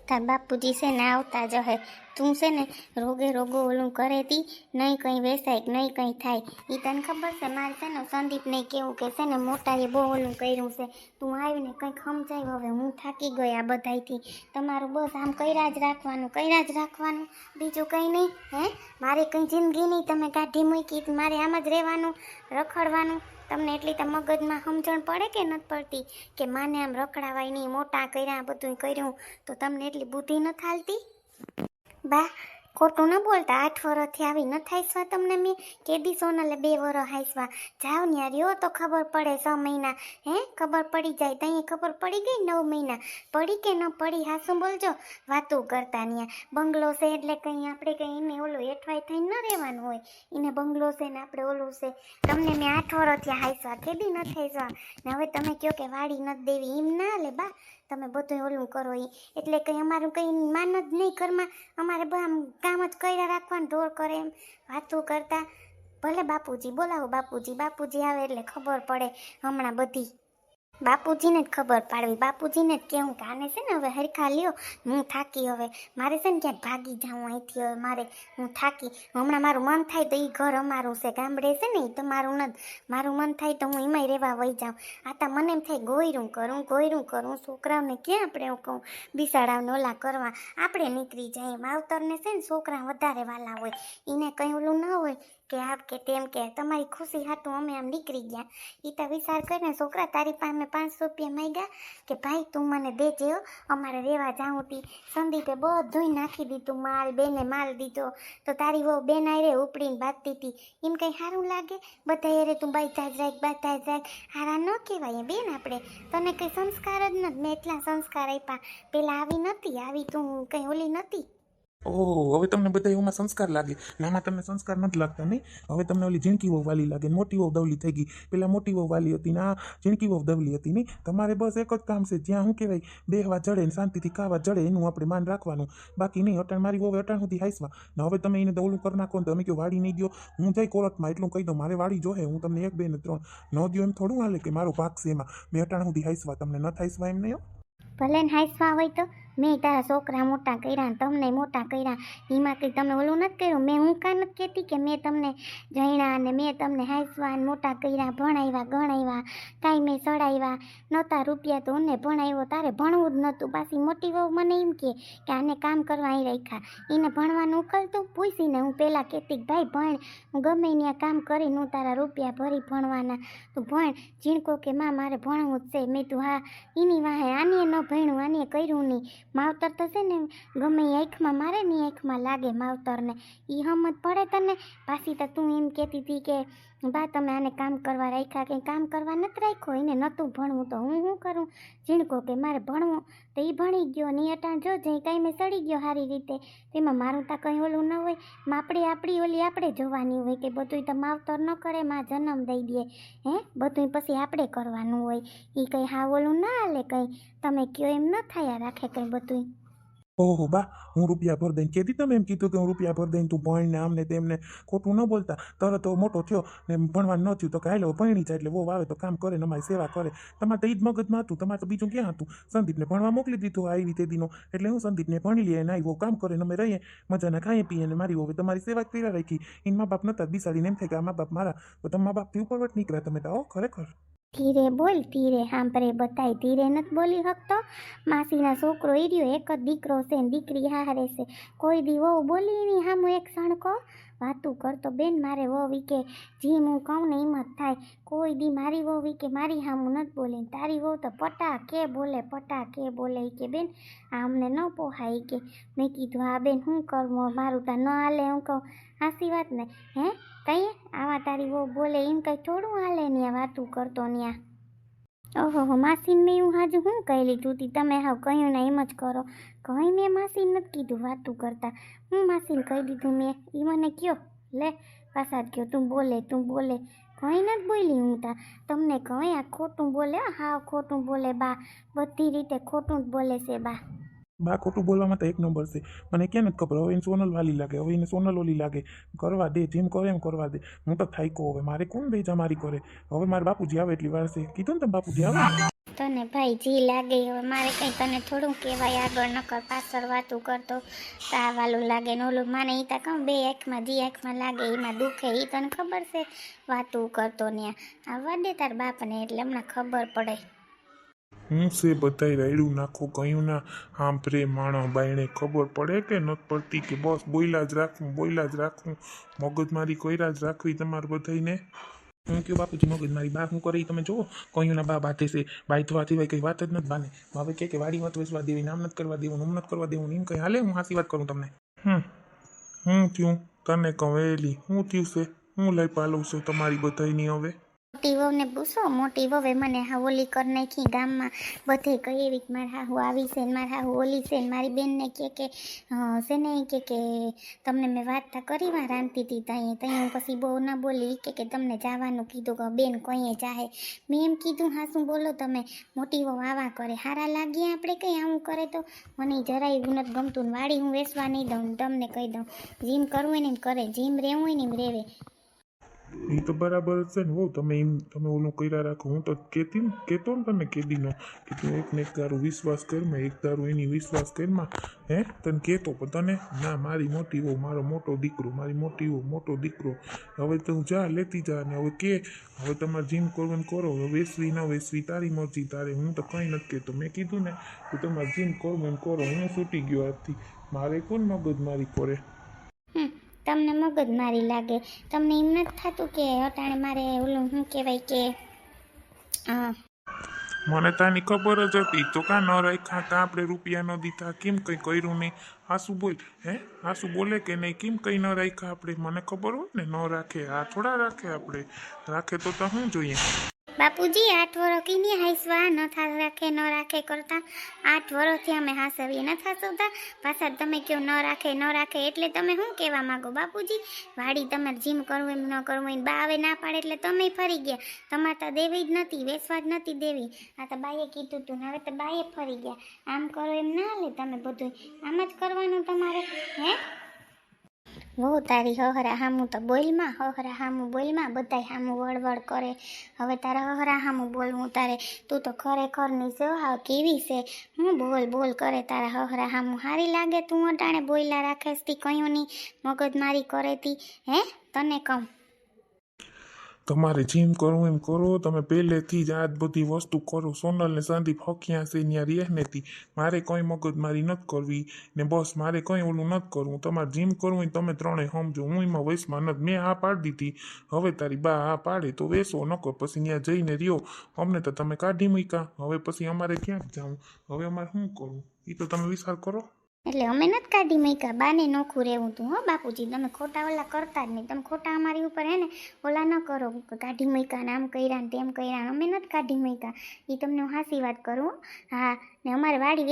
તાર બાપુજી છે ને આવતા જ હે. તું છે ને રોગે રોગો ઓલું કરે તી, નહીં કંઈ વેસાય કે નહીં કંઈ થાય. એ તને ખબર છે મારે છે ને સંદીપને કેવું કે છે ને મોટાએ બહુ ઓલું કર્યું છે. તું આવીને કંઈક સમજાય. હવે હું થાકી ગઈ આ બધાયથી. તમારું બસ આમ કર્યા જ રાખવાનું, બીજું કંઈ નહીં. હે મારે કંઈ જિંદગી નહીં તમે કાઢી મૂકી, મારે આમ જ રહેવાનું, રખડવાનું. તમને એટલી તો મગજમાં સમજણ પડે કે નથી પડતી કે માને આમ રખડાવાય નહીં, મોટા કર્યા બધું કર્યું તો તમને એટલી બુદ્ધિ ન થાલતી? બા ખોટું ન બોલતા. 8 વર્ષથી આવી ન થાઈસવા તમને મેં કેદી સોનલે 2 વર્ષ હાઈસવા. જાઓ ન્યા રહ્યો તો ખબર પડે. 6 મહિના હે ખબર પડી જાય. તઈ ખબર પડી ગઈ 9 મહિના પડી કે ન પડી? હાસું બોલજો. વાતું કરતા ન્યા બંગલો છે એટલે કંઈ આપણે કંઈ એને ઓલું એઠવાય થઈને ન રહેવાનું હોય. એને બંગલો છે ને આપણે ઓલું છે. તમને મેં 8 વર્ષથી હાઈસવા કેદી ન થાઈસવા ને હવે તમે કહો કે વાડી નથી દેવી. એમ ના લે બા, તમે બધું ઓલું કરો એ એટલે કંઈ અમારું કંઈ માન જ નહીં ઘરમાં. અમારે આમ કામ જ કર્યા રાખવાનું, ઢોર કરે એમ વાતું કરતા. ભલે બાપુજી બોલાવો, બાપુજી આવે એટલે ખબર પડે. હમણાં બધી બાપુજીને જ ખબર પાડવી, બાપુજીને જ કહેવું કે આને છે ને હવે હરખા લ્યો. હું થાકી, હવે મારે છે ને ક્યાંક ભાગી જાઉં અહીંથી. હવે હું થાકી. હમણાં મારું મન થાય તો એ ઘર અમારું છે, ગામડે છે ને એ તો મારું નથી. મારું મન થાય તો હું એમાંય રહેવા વહી જાઉં. આ તો મને એમ થાય ગોયરું કરું. છોકરાઓને ક્યાં આપણે કહું બિસાડાવને ઓલા કરવા. આપણે નીકળી જાય. માવતરને છે ને છોકરા વધારે વાલા હોય, એને કંઈ ઓલું ન હોય કે આપ કે તેમ કે તમારી ખુશી હાટું અમે આમ નીકળી ગયા. એ તો વિચાર કરીને છોકરા તારી પાસે 500 રૂપિયા માંગ્યા કે ભાઈ તું મને દેજે, અમારે રહેવા જાઉં તી. સંદીપે બધું નાખી દીધું માલ, બેને માલ દીધો તો તારી વહુ બેન આરે ઉપડીને બાંધતી હતી. એમ કંઈ સારું લાગે? બધા યારે તું બાંધતા જ રાખ. હારા ન કહેવાય બેન. આપણે તને કંઈ સંસ્કાર જ નથી. મેં એટલા સંસ્કાર આપ્યા. પેલા આવી નથી, આવી તું કંઈ ઓલી નથી. ઓહ, હવે તમને બધા એમાં સંસ્કાર લાગે. નાના તમને સંસ્કાર નથી લાગતા નહીં. હવે તમને ઓલી ઝીણકી વહુ વાલી લાગે, મોટી વહુ દવલી થઈ ગઈ. પેલા મોટી વહુ વાલી હતી ને આ ઝીણકી વહુ દવલી હતી નહીં. તમારે બસ એક જ કામ છે, જ્યાં શું કહેવાય બેહવા જડે ને શાંતિથી ખાવા જડે એનું આપણે માન રાખવાનું. બાકી નહીં. અટાણ મારી વહુ અટાણ સુધી હાઈસવા ને હવે તમે એને દવલું કરી નાખો ને તમે કહો વાડી નહીં દો. હું જઈ કોર્ટમાં એટલું કહી દઉં મારે વાડી જોહે, હું તમને 1 2 ને 3 ન દો એમ થોડું હાલે કે મારો ભાગ છે એમાં. મેં અટાણ સુધી હાઈસવા, તમને ન થાઈસવા એમ નહીં. ભલે ને હાઈસવા હોય તો મેં તારા છોકરા મોટા કર્યા, તમને મોટા કર્યા. એમાં કંઈ તમે ઓલું નથી કર્યું. મેં હું કાં નથી કહેતી કે મેં તમને જણ્યા અને મેં તમને હાઈસવા અને મોટા કર્યા, ભણાવ્યા ગણાવ્યા, કાંઈ મેં સડાવ્યા નહોતા રૂપિયા તો મને ભણાવ્યો. તારે ભણવું જ નહોતું. પાછી મોટી વહુ મને એમ કે આને કામ કરવા અહીં રાખ્યા. એને ભણવાનું ઉકલતું પૂછીને હું પહેલાં કહેતી કે ભાઈ ભણ, હું ગમે ત્યાં કામ કરીને હું તારા રૂપિયા ભરી ભણવાના, તું ભણ. ઝીણકો કે માં મારે ભણવું જ છે. મેં તું હા એની વાહે આને ન ભણ્યું, આને કર્યું નહીં. માવતર તો છે ને ગમે એ આંખમાં મારે ને આંખમાં લાગે માવતરને. એ સમજ પડે તને? પાછી તો તું એમ કહેતી હતી કે બા તમે આને કામ કરવા રાખ્યા. કંઈ કામ કરવા નથી રાખ્યો. એને નહોતું ભણવું તો હું શું કરું? ઝીણકો કે મારે ભણવું તો એ ભણી ગયો ને અટાણ જો જઈ કાંઈ મેં સડી ગયો સારી રીતે. તેમાં મારું તો કંઈ ઓલું ન હોય. આપણી ઓલી આપણે જોવાની હોય કે બધું તો માવતર ન કરે, માં જન્મ દઈ દે હે બધું પછી આપણે કરવાનું હોય. એ કંઈ હા ઓલું ના હાલે. કંઈ તમે કયો એમ ન થયા રાખે કંઈ બધું. ઓહો બા, હું રૂપિયા ભર દઈને કહેતી તમે એમ કીધું કે હું રૂપિયા ભર દઈને તું ભણ ને આમને તેમને. ખોટું ન બોલતા. તરત મોટો થયો ને ભણવાનું ન થયું તો કે હાલો ભણી જાય એટલે બહુ આવે તો કામ કરે ને અમારી સેવા કરે. તમારે તો એ જ મગજમાં હતું. તમારે તો બીજું ક્યાં હતું? સંદીપને ભણવા મોકલી દીધું આવી તે દીનો એટલે હું સંદીપને ભણી લઈએ ને આવી કામ કરે ને અમે રહીએ મજાના ખાઈએ પીએ ને મારી હવે તમારી સેવા કર્યા રાખી. એને મા બાપ નતા બિસાડીને એમ થાય કે આ મા બાપ મારા તો તમે મા બાપથી ઉપરવટ નીકળ્યા તમે તો. ખરેખર ધીરે બોલ, ધીરે સાંભળે બતાય. ધીરે નથી બોલી શકતો. માસીના છોકરો ઈર્યો એક જ દીકરો છે ને દીકરી હારે છે. કોઈ દી વહુ બોલી નહીં સામું એક સણકો વાતું કરતો. બેન મારે વહુ કે જેમ હું કહું ને એમ જ થાય. કોઈ દી મારી વહુ કે મારી સામું નથી બોલે. તારી વહુ તો પટાકે બોલે કે બેન આ અમને ન પોહાય કે. મેં કીધું હા બેન શું કરવું મારું તો ન હાલે. હું કહું હાસી વાત ને હે કહીએ આવા તારી વહુ બોલે એમ કંઈ થોડું હાલે ને વાતું કરતો ત્યાં. ઓહો માસીને મેં એવું હાજુ શું કહી લીધું હતી? તમે હાવ કહ્યું ને એમ જ કરો. કંઈ મેં માસીને નથી કીધું વાતું કરતા. હું માસીને કહી દીધું મેં? એ મને કયો લે પાછા જ કયો તું બોલે. કંઈ નથી બોલી હું તા. તમને કહું આ ખોટું બોલે, હાવ ખોટું બોલે બા. બધી રીતે ખોટું જ બોલે છે બા. બા ખોટું બોલવામાં તો 1 નંબર છે. મને ક્યાં નથી ખબર. હવે એને સોનલ વાલી લાગે, હવે એને સોનલ ઓલી લાગે. કરવા દે, જેમ કરે એમ કરવા દે. હું તો થાક્યો હવે. મારે કોણ બેજા મારી કરે? હવે મારા બાપુજી આવે એટલી વાર છે. કીધું ને તમે બાપુજી આવે. તને ભાઈ જી લાગે હવે મારે કંઈ તને થોડું કહેવાય આગળ નકર પાછળ વાતું કરતો તા વાલું લાગે ને ઓલું માને ઈ તા કહું બે આંખમાં જી આંખમાં લાગે એમાં દુખે એ તને ખબર છે વાતું કરતો ને આવવા દે તાર બાપને એટલે હમણાં ખબર પડે. હું છે બધાય રાયડું નાખો કયું ના સાંભળે માણસ બાયણે ખબર પડે કે નથી પડતી કે બસ બોયલા જ રાખવું મગજમારી કોયરા જ રાખવી તમારે બધાયને. હું કહ્યું બાપુજી મગજમારી બા શું કરે ઈ તમે જુઓ કયુંના બા બાતે છે બાઈ થવાથી ભાઈ કંઈ વાત જ નથી બાને હવે કે વાડી મત વેચવા દેવી નામ નથી કરવા દેવું નામ નથી કરવા દેવું એમ કંઈ હાલે હું હાસી વાત કરું તમને. હું થયું તને કહું એલી શું થયું છે હું લઈ પાલું છું તમારી બધાયની હવે. મોટી વહુને પૂછો મોટી વહુએ મને હા ઓલી કરી નાખી ગામમાં બધે કહી એવી કે મારા હાહુ આવી છે ને મારા હાહુ ઓલી છે ને મારી બેનને કે છે ને કે તમને મેં વાર્તા કરી વા રાંધતી હતી ત્યાં હું પછી બહુ ના બોલી કે તમને જવાનું કીધું કે બેન કઈએ જાહે મેં એમ કીધું હા શું બોલો તમે મોટી વહુ આવા કરે હારા લાગીએ આપણે કંઈ આવું કરે તો મને જરાય નથી ગમતું ને વાડી હું વેસવા નહીં દઉં તમને કહી દઉં જીમ કરવું હોય ને એમ કરે જીમ રહેવું હોય ને એમ રહેવે. એ તો બરાબર છે ને હો તમે ઓલું કર્યા રાખો હું તો કહેતો ને તને કેદીનો કે તું એકને એક તારું વિશ્વાસ કરમાં એક તારું એની વિશ્વાસ કરમાં તને કહેતો પણ તને ના મારી મોટી વહુ મારો મોટો દીકરો મારી મોટી વહુ મોટો દીકરો હવે તું જા લેતી જા ને હવે તમારે જીમ કરવું કરો હવે વેસવી ન વેસવી તારી મરજી તારે હું તો કંઈ નથી કહેતો મેં કીધું ને કે તમારે જીમ કરવું કરો હું છૂટી ગયો આજથી મારે કોણ મગજ મારી કરે. તમને મગજ મારી લાગે તમને એમ નથી થતું કે અટાણે મારે ઓલું શું કહેવાય કે મને તાની ખબર જ હતી તો કાં ન રાખ્યા કાં આપણે રૂપિયા ન દીધા કેમ કંઈ કર્યું નહીં આસુ બોલ આસુ બોલે કે નહીં કેમ કંઈ ન રાખ્યા આપણે મને ખબર હોય ને ન રાખે આ થોડા રાખે આપણે રાખે તો શું જોઈએ. બાપુજી 8 વર્ષ કીની હાઈસવા ન રાખે ન રાખે કરતા 8 વર્ષથી અમે હાસવીએ ન હાસવતા પાછા તમે કહો ન રાખે એટલે તમે શું કહેવા માંગો બાપુજી વાડી તમારે જીમ કરવું એમ ન કરવું એમ બા આવે ના પાડે એટલે તમે ફરી ગયા તમારે તો દેવી જ નથી વેસવા જ નથી દેવી આ તો બાઈએ કીધું તું હવે તો બાઈએ ફરી ગયા આમ કરો એમ ના હાલે તમે બધું આમ જ કરવાનું તમારે વહુ તારી હહરા હામું તો બોલમાં હહરા હામું બોલમાં બધાય હામું વળવળ કરે હવે તારે હહરા હામું બોલવું તારે તું તો ખરેખરની છે હા કેવી છે હું બોલ કરે તારા હહરા હામું સારી લાગે તું અટાણે બોયલા રાખેસ તી કયું નહીં મગજમારી કરે તી તને કહું તમારે જીમ કરવું એમ કરો તમે પહેલેથી જ આ બધી વસ્તુ કરો સોનલને સંદીપ હકિયા છે ત્યાં રહેનેથી મારે કંઈ મગજમારી નથી કરવી ને બસ મારે કંઈ ઓલું નથી કરવું તમારે જીમ કરવું હોય તમે ત્રણેય સમજો હું એમાં વયસમાં નથી મેં હા પાડી દીધી હવે તારી બા હા પાડે તો વેસો નકો પછી ત્યાં જઈને રહ્યો અમને તો તમે કાઢી મૂક્યા હવે પછી અમારે ક્યાંક જાઉં હવે અમારે શું કરવું એ તો તમે વિચાર કરો. એટલે અમે નથી કાઢી મૂક્યા બાને નોખું રહેવું તું હો બાપુજી તમે ખોટા ઓલા કરતા જ નહીં તમે ખોટા અમારી ઉપર ઓલા ન કરો કાઢી મૂક્યા ને આમ કર્યા ને તેમ કર્યા અમે નથી કાઢી મૂક્યા એ તમને હું હાસી વાત કરું હા ને અમારે વાડી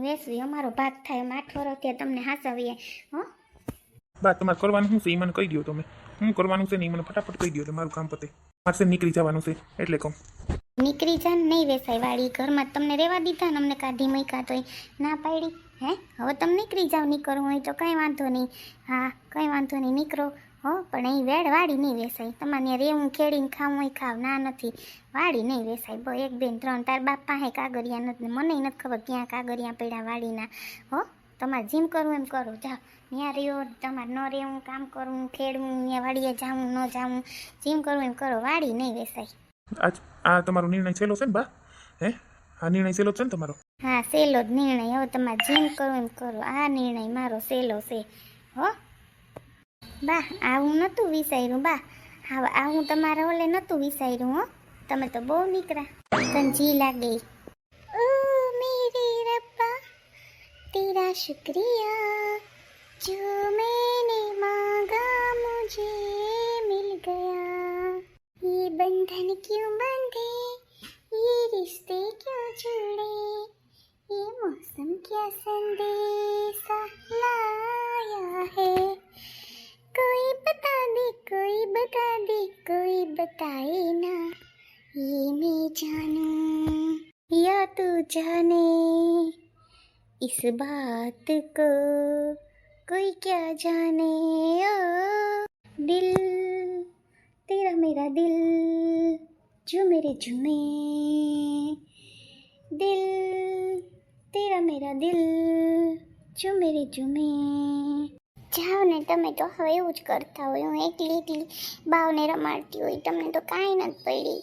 વેસવી અમારો ભાગ થાય અમે 8 વર્ષથી તમને હાસવીએ હો. બા તમારે કરવાનું શું છે એ મને કહી દો તમે શું કરવાનું છે ને એ મને ફટાફટ કહી દો એટલે મારું કામ પતે મારે નીકળી જવાનું છે એટલે કહું. નીકળી જા નહીં વેસાય વાડી ઘરમાં તમને રહેવા દીધા ને અમને કાઢી મૂક્યા તોય ના પાડી હવે તમે નીકળી જાઓ નીકળવું હોય તો કંઈ વાંધો નહીં હા કંઈ વાંધો નહીં નીકળો હો પણ અહીં વેડ વાડી નહીં વેસાય તમારે ત્યાં રેવું ખેડીને ખાવું હોય ખાવ ના નથી વાડી નહીં વેસાય 1 2 3 તાર બાપ પાસે કાગરિયા નથી મને નથી ખબર ક્યાં કાગરિયા પડ્યા વાડીના હો તમારે જીમ કરવું એમ કરો જાઓ ત્યાં રહ્યો તમારે ન રહેવું કામ કરવું ખેડવું ત્યાં વાડીએ જાવું ન જાવું જીમ કરવું એમ કરો વાડી નહીં વેસાય. આ તમારો નિર્ણય છેલ્લો છે ને બા આ નિર્ણય છેલ્લો છે ને તમારો. હા સહેલો જ નિર્ણય હવે તમારે જીમ કરવું એમ કરો આ નિર્ણય મારો સહેલો છે હો બા આવું નહોતું વિચાર્યું બા હા આવું તમારે ઓલે નહોતું વિચાર્યું હો તમે તો બહુ નીકળ્યા તને જી લાગે ઓ મેરે રબ્બા તેરા શુક્રિયા જો मैंने मांगा मुझे मिल गया ये बंधन क्यों बंधे ये रिश्ते क्यों जुड़े ये मौसम क्या संदेशा लाया है कोई बता दे कोई बताए ना ये मैं जानूं या तू जाने इस बात को कोई क्या जाने ओ दिल तेरा मेरा दिल जो मेरे जुमे દિલ તેરા મેરા દિલ ચુમે રે ચુમે. જાઓ ને તમે તો હવે એવું જ કરતા હોય. હું એકલી બાવને રમાડતી હોય, તમને તો કાંઈ નથી પડી.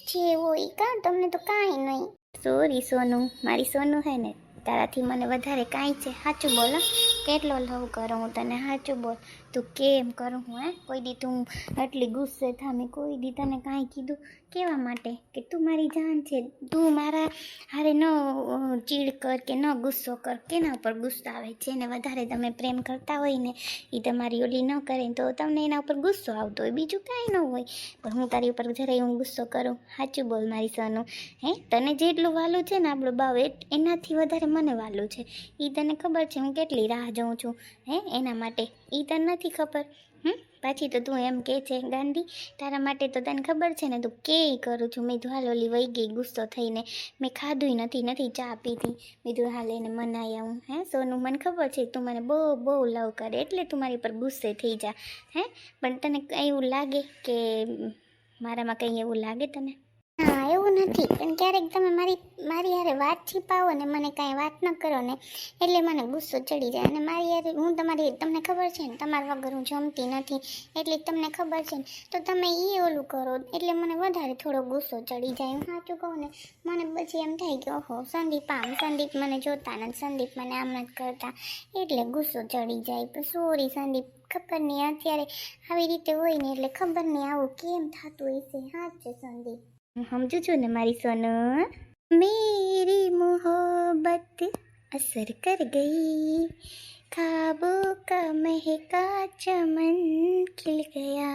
જે હોય કાં તમને તો કાંઈ નહીં. સોરી સોનું, મારી સોનું હે ને, તારાથી મને વધારે કાંઈ છે. સાચું બોલો, કેટલો લવ કરું હું તને, સાચું બોલ. તું કેમ કરું હું હે? કોઈ દી તું આટલી ગુસ્સે થા, મેં કોઈ દી તને કાંઈ કીધું કેવા માટે કે તું મારી જાન છે. તું મારા હારે ન ચીડ કર કે ન ગુસ્સો કર. કેના ઉપર ગુસ્સો આવે? જેને વધારે તમે પ્રેમ કરતા હોય ને એ તમારી ઓલી ન કરે તો તમને એના ઉપર ગુસ્સો આવતો હોય, બીજું કાંઈ ન હોય. પણ હું તારી ઉપર જરાય હું ગુસ્સો કરું? સાચું બોલ મારી સોનું. હે, તને જેટલું વાલું છે ને આપણું બાવ એનાથી વધારે મને વાલું છે. એ તને ખબર છે હું કેટલી રાહ જોઉં છું હે એના માટે. એ તને નથી ખબર. પાછી તો તું એમ કે છે ગાંધી, તારા માટે તો તને ખબર છે ને તું કેય કરું છું. મેં હાલ ઓલી વહી ગઈ ગુસ્સો થઈને, મેં ખાધું નથી ચા પીધી. મેં હાલ એને મનાઈ આવું. હે સોનું, મને ખબર છે તું મને બહુ લવ કરે એટલે તું મારી પર ગુસ્સે થઈ જા. હે, પણ તને એવું લાગે કે મારામાં કંઈ એવું લાગે તને? હા, એવું નથી, પણ ક્યારેક તમે મારી યારે વાત છીપાવો ને, મને કાંઈ વાત ન કરો ને એટલે મને ગુસ્સો ચડી જાય. અને મારી યારે તમને ખબર છે ને તમારા વગર હું જમતી નથી એટલે તમને ખબર છે ને, તો તમે એ ઓલું કરો એટલે મને વધારે થોડો ગુસ્સો ચડી જાય. હું સાચું કહું ને, મને પછી એમ થાય કે ઓહો સંદીપ મને જોતા નથી, સંદીપ મને આમ નથી કરતા એટલે ગુસ્સો ચડી જાય. પણ સોરી સંદીપ, ખબર નહીં અત્યારે આવી રીતે હોય ને એટલે ખબર નહીં આવું કેમ થતું હશે. હા છે સંદીપ, સમજુ છું ને મારી સોનું. મેરી મોહબ્બત અસર કર ગઈ, ख्वाबों का महका चमन खिल गया,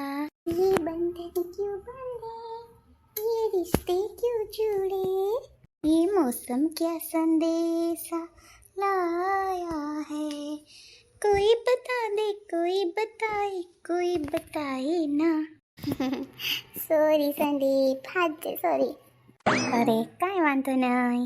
ये बंधन क्यों बंधे, ये रिश्ते क्यों जुड़े, ये मौसम क्या संदेशा लाया है, कोई बता दे कोई बताए ना. સોરી સંદીપ, હાજે સોરી. અરે કાંઈ વાંધો નહીં.